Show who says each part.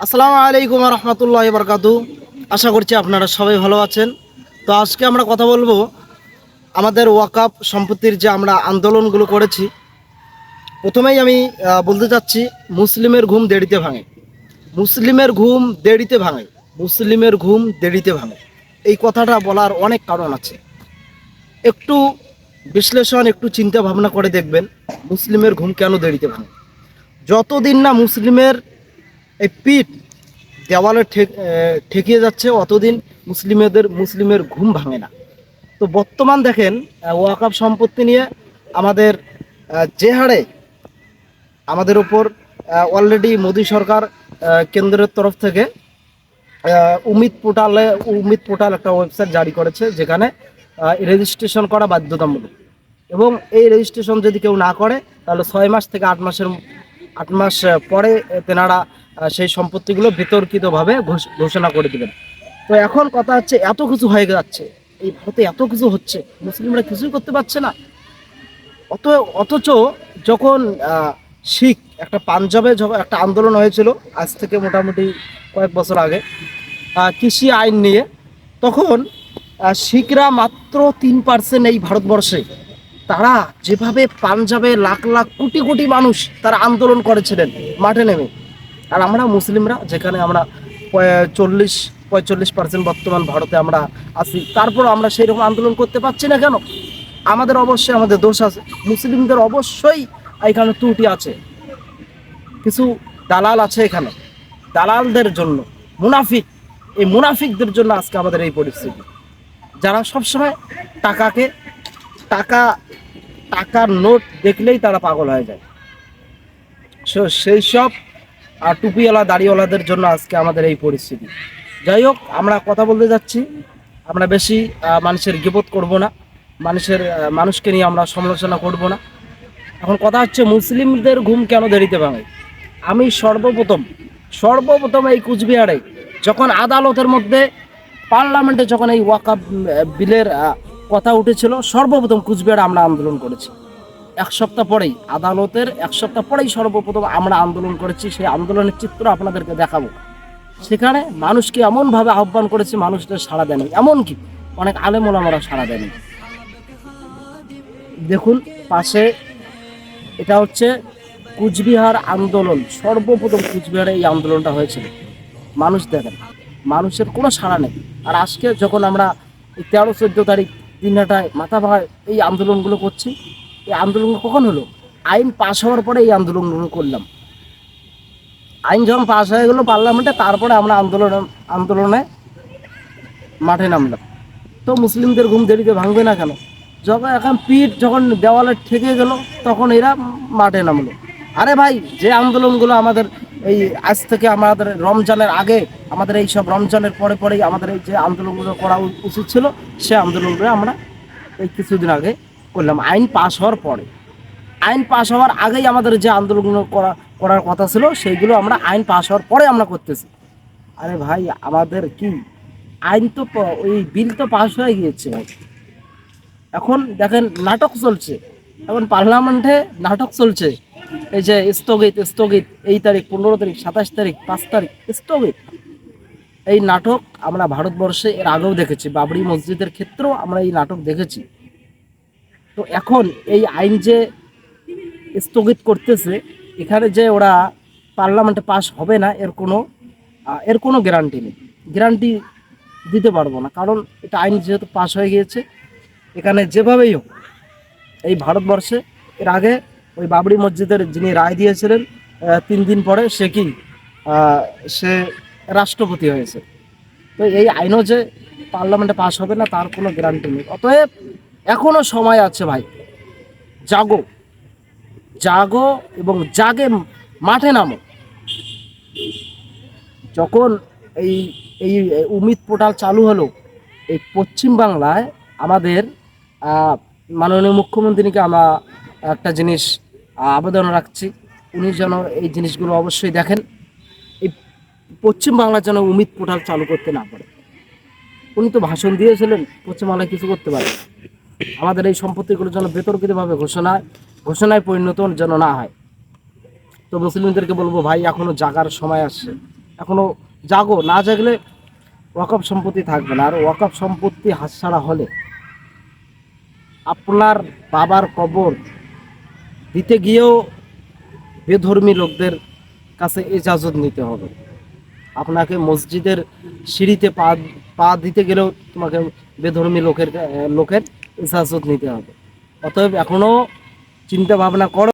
Speaker 1: আসসালামু আলাইকুম রহমতুল্লাহ বরকাতু। আশা করছি আপনারা সবাই ভালো আছেন। তো আজকে আমরা কথা বলবো আমাদের ওয়াকাফ সম্পত্তির যে আমরা আন্দোলনগুলো করেছি। প্রথমেই আমি বলতে চাচ্ছি, মুসলিমের ঘুম দেরিতে ভাঙে, মুসলিমের ঘুম দেরিতে ভাঙে, মুসলিমের ঘুম দেরিতে ভাঙে। এই কথাটা বলার অনেক কারণ আছে। একটু বিশ্লেষণ, একটু চিন্তা ভাবনা করে দেখবেন মুসলিমের ঘুম কেন দেরিতে ভাঙে। যতদিন না মুসলিমের এই পিঠ দেওয়ালে ঠেকিয়ে যাচ্ছে অতদিন মুসলিমের ঘুম ভাঙে না। তো বর্তমান দেখেন ওয়াকাফ সম্পত্তি নিয়ে আমাদের যে হারে আমাদের উপর অলরেডি মোদী সরকার কেন্দ্রের তরফ থেকে উমিদ পোর্টাল একটা ওয়েবসাইট জারি করেছে, যেখানে রেজিস্ট্রেশন করা বাধ্যতামূলক। এবং এই রেজিস্ট্রেশন যদি কেউ না করে তাহলে 6 মাস থেকে 8 মাস পরে তেনারা সেই সম্পত্তিগুলো বিতর্কিতভাবে ঘোষণা করে দেবেন। তো এখন কথা হচ্ছে, এত কিছু হয়ে যাচ্ছে, এই ভারতে এত কিছু হচ্ছে, মুসলিমরা কিছুই করতে পারছে না। অথচ যখন শিখ একটা পাঞ্জাবে যখন একটা আন্দোলন হয়েছিল আজ থেকে মোটামুটি কয়েক বছর আগে, কৃষি আইন নিয়ে, তখন শিখরা মাত্র 3% এই ভারতবর্ষে, তারা যেভাবে পাঞ্জাবে লাখ লাখ কোটি কোটি মানুষ তারা আন্দোলন করেছিলেন মাঠে নেমে। আর আমরা মুসলিমরা যেখানে আমরা 40-45% বর্তমান ভারতে আমরা আছি, তারপর আমরা সেই রকম আন্দোলন করতে পারছি না কেন? আমাদের দোষ আছে, মুসলিমদের অবশ্যই এখানে ত্রুটি আছে। কিছু দালাল আছে এখানে, দালালদের জন্য, মুনাফিক, এই মুনাফিকদের জন্য আজকে আমাদের এই পরিস্থিতি। যারা সবসময় টাকাকে টাকা টাকার নোট দেখলেই তারা পাগল হয়ে যায়। সেই সব টুপিওয়ালা দাড়িওয়ালাদের জন্য আজকে আমাদের এই পরিস্থিতি। যাই হোক, আমরা কথা বলতে যাচ্ছি, আমরা বেশি মানুষের গিবত করব না, মানুষকে নিয়ে আমরা সমালোচনা করব না। এখন কথা হচ্ছে, মুসলিমদের ঘুম কেন দেরিতে ভাঙে। আমি সর্বপ্রথম এই কুচবিহারে যখন আদালতের মধ্যে, পার্লামেন্টে যখন এই ওয়াকাফ বিলের কথা উঠেছিল, সর্বপ্রথম কুচবিহারে আমরা আন্দোলন করেছি। এক সপ্তাহ পরেই সর্বপ্রথম আমরা আন্দোলন করেছি। সেই আন্দোলনের চিত্র আপনাদেরকে দেখাবো। সেখানে মানুষকে এমনভাবে আহ্বান করেছি, মানুষদের সাড়া দেয়নি, এমনকি অনেক আলেম ওলামারা সাড়া দেয়নি। দেখুন পাশে, এটা হচ্ছে কুচবিহার আন্দোলন। সর্বপ্রথম কুচবিহারে এই আন্দোলনটা হয়েছিল। মানুষ দেখেন, মানুষের কোনো সাড়া নেই। আর আজকে যখন আমরা 13-14 তারিখ দিনটায় মাথা ভাঙায় এই আন্দোলনগুলো করছি, এই আন্দোলনগুলো কখন হলো? আইন পাশ হওয়ার পরে এই আন্দোলনগুলো করলাম। আইন যখন পাশ হয়ে গেলো পার্লামেন্টে, তারপরে আমরা আন্দোলনে মাঠে নামলাম। তো মুসলিমদের ঘুম দেরিতে ভাঙবে না কেন? যখন এখন পিঠ যখন দেওয়ালে ঠেকে গেল, তখন এরা মাঠে নামলো। আরে ভাই, যে আন্দোলনগুলো আমাদের এই আজ থেকে আমাদের রমজানের আগে, আমাদের এই সব রমজানের পরেই আমাদের এই যে আন্দোলনগুলো করা উচিত ছিল, সে আন্দোলনগুলো আমরা এই কিছুদিন আগে করলাম। আইন পাশ হওয়ার আগেই আমাদের যে আন্দোলনগুলো করার কথা ছিল, সেইগুলো আমরা আইন পাশ হওয়ার পরে আমরা করতেছি। আরে ভাই, আমাদের কি আইন তো, ওই বিল তো পাশ হয়ে গিয়েছে। এখন দেখেন নাটক চলছে, এখন পার্লামেন্টে নাটক চলছে। এই যে স্থগিত, এই তারিখ 15 তারিখ, 27 তারিখ, 5 তারিখ স্থগিত। এই নাটক আমরা ভারতবর্ষে এর আগেও দেখেছি, বাবরি মসজিদের ক্ষেত্রেও আমরা এই নাটক দেখেছি। তো এখন এই আইন যে স্থগিত করতেছে, এখানে যে ওরা পার্লামেন্টে পাস হবে না, এর কোনো গ্যারান্টি দিতে পারবো না। কারণ এটা আইন যেহেতু পাস হয়ে গিয়েছে, এখানে যেভাবেই হোক এই ভারতবর্ষে, এর আগে ওই বাবরি মসজিদের যিনি রায় দিয়েছিলেন 3 দিন পরে সে রাষ্ট্রপতি হয়েছে। তো এই আইনও যে পার্লামেন্টে পাস হবে না, তার কোনো গ্যারান্টি নেই। অতএব এখনো সময় আছে ভাই, জাগো এবং জাগে মাঠে নামো। যখন এই এই উমিদ পোর্টাল চালু হলো, এই পশ্চিম বাংলায় আমাদের মাননীয় মুখ্যমন্ত্রীকে আমরা একটা জিনিস আবেদন রাখছি, উনি যেন এই জিনিসগুলো অবশ্যই দেখেন। এই পশ্চিম বাংলা যেন উমিদ পোর্টাল চালু করতে না পারে। উনি তো ভাষণ দিয়েছিলেন, পশ্চিমবাংলায় কিছু করতে পারে। আমাদের এই সম্পত্তিগুলো যেন বিতর্কিতভাবে ঘোষণায় পরিণত যেন না হয়। তো মুসলিমদেরকে বলবো, ভাই এখনো জাগার সময় আসছে, এখনো জাগো, না জাগলে ওয়াকফ সম্পত্তি থাকবে না। আর ওয়াকফ সম্পত্তি হাতছাড়া হলে আপনার বাবার কবর দিতে গিয়েও বেধর্মী লোকদের কাছে ইজাজত নিতে হবে। আপনাকে মসজিদের সিঁড়িতে পা পা দিতে গেলেও তোমাকে বেধর্মী লোকের ইজাজত নিতে হবে। অতএব এখনো চিন্তা ভাবনা করো।